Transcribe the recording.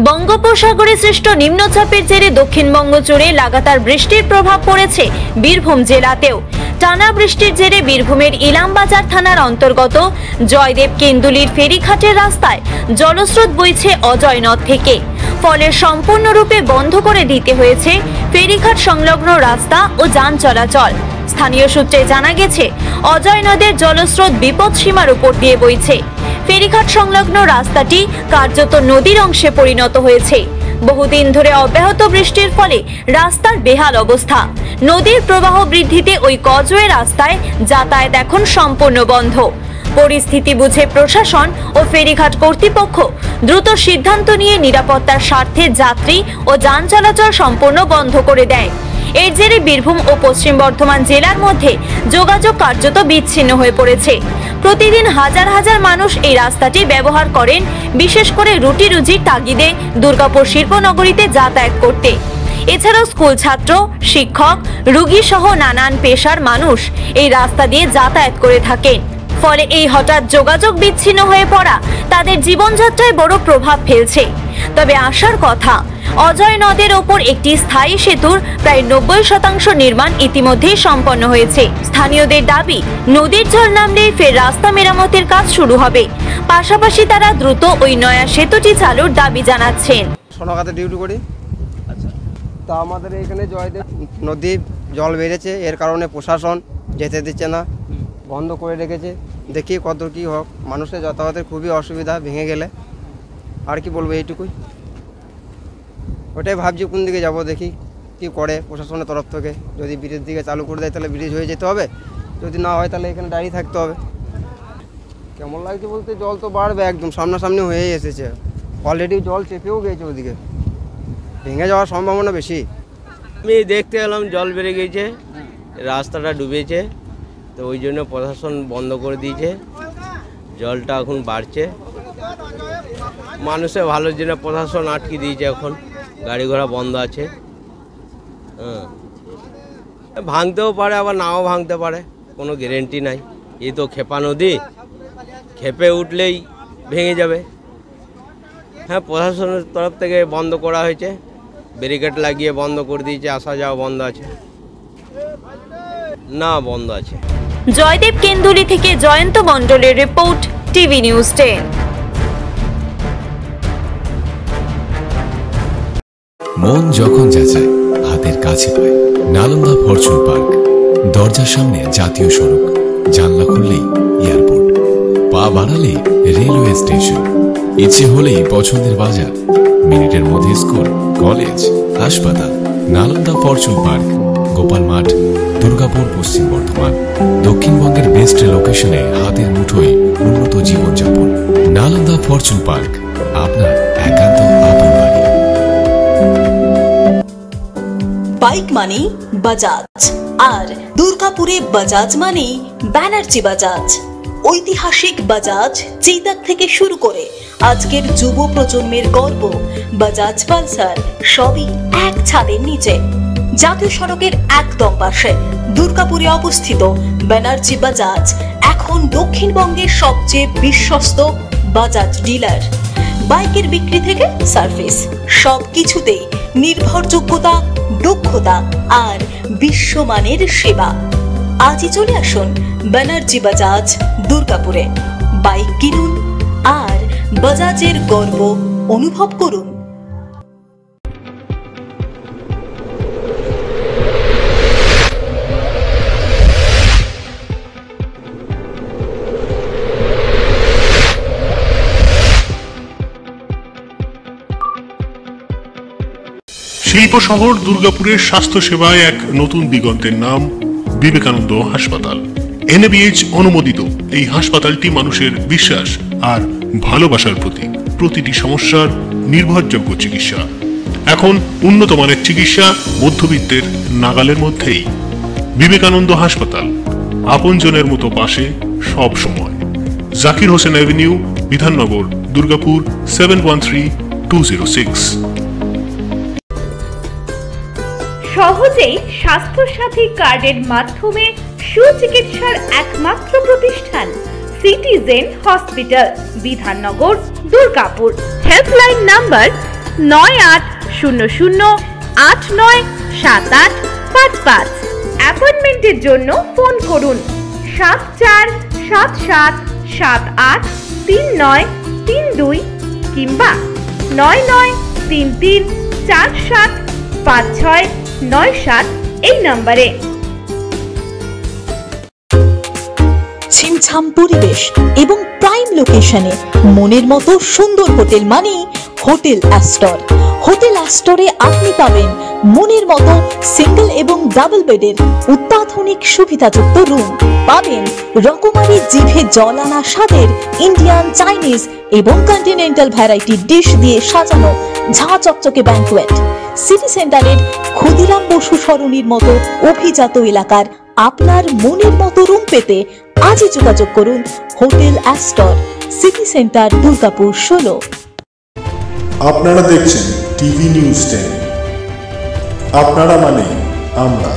বঙ্গোপসাগরে সৃষ্ট নিম্নচাপের জেরে দক্ষিণবঙ্গ জুড়ে লাগাতার বৃষ্টির প্রভাব পড়েছে বীরভূম জেলাতেও। টানা বৃষ্টির জেরে বীরভূমের ইলামবাজার থানার অন্তর্গত জয়দেব কেন্দুলির ফেরিঘাটের রাস্তায় জলস্রোত বইছে অজয় নদ থেকে। ফলে সম্পূর্ণরূপে বন্ধ করে দিতে হয়েছে ফেরিঘাট সংলগ্ন রাস্তা ও যান চলাচল। স্থানীয় সূত্রে জানা গেছে, অজয় নদের জলস্রোত বিপদসীমার উপর দিয়ে বইছে। ফেরিঘাট সংলগ্ন রাস্তাটি কার্যত নদীর অংশে পরিণত হয়েছে। বহুদিন ধরে অব্যাহত বৃষ্টির ফলে রাস্তার বেহাল অবস্থা। নদীর প্রবাহ বৃদ্ধিতে ওই কজওয়ে রাস্তায় যাতায়াত এখন সম্পূর্ণ বন্ধ। পরিস্থিতি বুঝে প্রশাসন ও ফেরিঘাট কর্তৃপক্ষ দ্রুত সিদ্ধান্ত নিয়ে নিরাপত্তার স্বার্থে যাত্রী ও যান চলাচল সম্পূর্ণ বন্ধ করে দেয়। এর জেরে বীরভূম ও পশ্চিম বর্ধমান জেলার মধ্যে যোগাযোগ কার্যত বিচ্ছিন্ন হয়ে পড়েছে। প্রতিদিন হাজার হাজার মানুষ এই রাস্তাটি ব্যবহার করেন, বিশেষ করে রুটি রুজির তাগিদে দুর্গাপুর শিল্পনগরীতে যাতায়াত করতে। এছাড়াও স্কুল ছাত্র, শিক্ষক, রোগী সহ নানান পেশার মানুষ এই রাস্তা দিয়ে যাতায়াত করে থাকেন। ফলে এই হঠাৎ যোগাযোগ বিচ্ছিন্ন হয়ে পড়া তাদের জীবনযাত্রায় বড় প্রভাব ফেলছে। তবে আশার কথা, অজয় নদের ওপর একটি স্থায়ী সেতুর প্রায় 90% নির্মাণ ইতিমধ্যেই সম্পন্ন হয়েছে। স্থানীয়দের দাবি, নদীর জল নামলে ফের রাস্তা মেরামতের কাজ শুরু হবে। পাশাপাশি তারা দ্রুত ওই নয়া সেতুটি চালুর দাবি জানাচ্ছেন। সোনাগাতে ডিউটি করি। আচ্ছা, তা আমাদের এখানে জয়দেব নদী জল বেড়েছে, এর কারণে প্রশাসন যেতে দিচ্ছে না, বন্ধ করে রেখেছে। দেখি কত কি হোক, মানুষের যাতায়াতের খুবই অসুবিধা ভেঙে গেলে। আর কি বলবো, এইটুকুই। ওটাই ভাবছি কোন দিকে যাব, দেখি কি করে প্রশাসনের তরফ থেকে। যদি ব্রিজের দিকে চালু করে দেয় তাহলে ব্রিজ হয়ে যেতে হবে, যদি না হয় তাহলে এখানে দাঁড়িয়ে থাকতে হবে। কেমন লাগছে বলতে, জল তো বাড়বে, একদম সামনাসামনি হয়েই এসেছে। অলরেডি জল চেপেও গেছে, ওদিকে ভেঙে যাওয়ার সম্ভাবনা বেশি। আমি দেখতে এলাম জল বেড়ে গেছে, রাস্তাটা ডুবেছে, তো ওই জন্য প্রশাসন বন্ধ করে দিয়েছে। জলটা এখন বাড়ছে, মানুষের ভালোর জন্য প্রশাসন আটকে দিয়েছে। এখন গাড়ি ঘোড়া বন্ধ আছে। ভাঙতেও পারে, আবার নাও ভাঙতে পারে, কোনো গ্যারেন্টি নাই। এই তো খেপা নদী, খেপে উঠলেই ভেঙে যাবে। হ্যাঁ, প্রশাসনের তরফ থেকে বন্ধ করা হয়েছে, ব্যারিকেড লাগিয়ে বন্ধ করে দিয়েছে। আসা যাওয়া বন্ধ আছে না, বন্ধ আছে। জয়দেব কেন্দুলি থেকে জয়ন্ত মণ্ডলের রিপোর্ট, টিভি নিউজ 10। মন যখন যাচায় হাতের কাছে পায়, নালন্দা ফরচুন পার্ক। দরজার সামনে জাতীয় সড়ক, জানলা খুললেই এয়ারপোর্ট, পা বাড়ালে রেলওয়ে স্টেশন, ইচ্ছে হলেই পছন্দের বাজার, মিনিটের মধ্যে স্কুল, কলেজ, হাসপাতাল। নালন্দা ফরচুন পার্ক, গোপাল মাঠ, দুর্গাপুর, পশ্চিম বর্ধমান। দক্ষিণবঙ্গের বেস্ট লোকেশনে হাতের মুঠোয় উন্নত জীবনযাপন। নালন্দা ফরচুন পার্ক, আপনার একান্ত আপন বাড়ি। বাইক মানেই বাজাজ, আর দুর্গাপুরে বাজাজ মানেই ব্যানার্জি বাজাজ। ঐতিহাসিক বাজাজ চেতক থেকে শুরু করে আজকের যুব প্রজন্মের গর্ব বাজাজ পালসার, সবই এক ছাদের নিচে। জাতীয় সড়কের একদম পাশে দুর্গাপুরে অবস্থিত ব্যানার্জি বাজাজ এখন দক্ষিণবঙ্গের সবচেয়ে বিশ্বস্ত বাজাজ ডিলার। বাইকের বিক্রি থেকে সার্ভিস, সবকিছুতেই নির্ভরযোগ্যতা, দক্ষতা আর বিশ্বমানের সেবা। আজই চলে আসুন ব্যানার্জি বাজাজ দুর্গাপুরে। বাইক কিনুন আর বাজাজের গর্ব অনুভব করুন। শিল্প শহর দুর্গাপুরের স্বাস্থ্য সেবায় এক নতুন দিগন্তের নাম বিবেকানন্দ হাসপাতাল। NABH অনুমোদিত এই হাসপাতালটি মানুষের বিশ্বাস আর ভালোবাসার প্রতীক। প্রতিটি সমস্যার নির্ভরযোগ্য চিকিৎসা। এখন উন্নত মানের চিকিৎসা মধ্যবিত্তের নাগালের মধ্যেই। বিবেকানন্দ হাসপাতাল, আপনজনের মতো পাশে সব সময়। জাকির হোসেন অ্যাভিনিউ, বিধাননগর, দুর্গাপুর 713206। সহজেই স্বাস্থ্যসাথী কার্ডের মাধ্যমে সুচিকিৎসার একমাত্র প্রতিষ্ঠান citizen hospital, Bidhannagar, Durgapur. Helpline number 9498987855। অ্যাপয়েন্টমেন্টের জন্য ফোন করুন 7477783932 কিংবা 9933475697 এই নম্বরে। ছিমছাম পরিবেশ এবং প্রাইম লোকেশনে মনের মতো সুন্দর হোটেল মানে হোটেল অ্যাস্টর। হোটেল অ্যাস্টরে আপনি পাবেন মনের মতো সিঙ্গেল এবং ডাবল বেডের অত্যাধুনিক সুবিধাযুক্ত রুম, পাবেন রকমারি জিভে জল আনা স্বাদের ইন্ডিয়ান, চাইনিজ এবং কন্টিনেন্টাল ভ্যারাইটি ডিশ দিয়ে সাজানো ঝাঁ চকচকে ব্যাংকুয়েট, সিটি সেন্টারের ক্ষুদিরাম বসু সরণির মতো অভিজাত এলাকার আপনার মনের মতো রুম পেতে আজই যোগাযোগ করুন hotel Astor, city centre, Durgapur 16। আপনারা দেখছেন টিভি নিউজ 10। আপনারা মানে আমরা।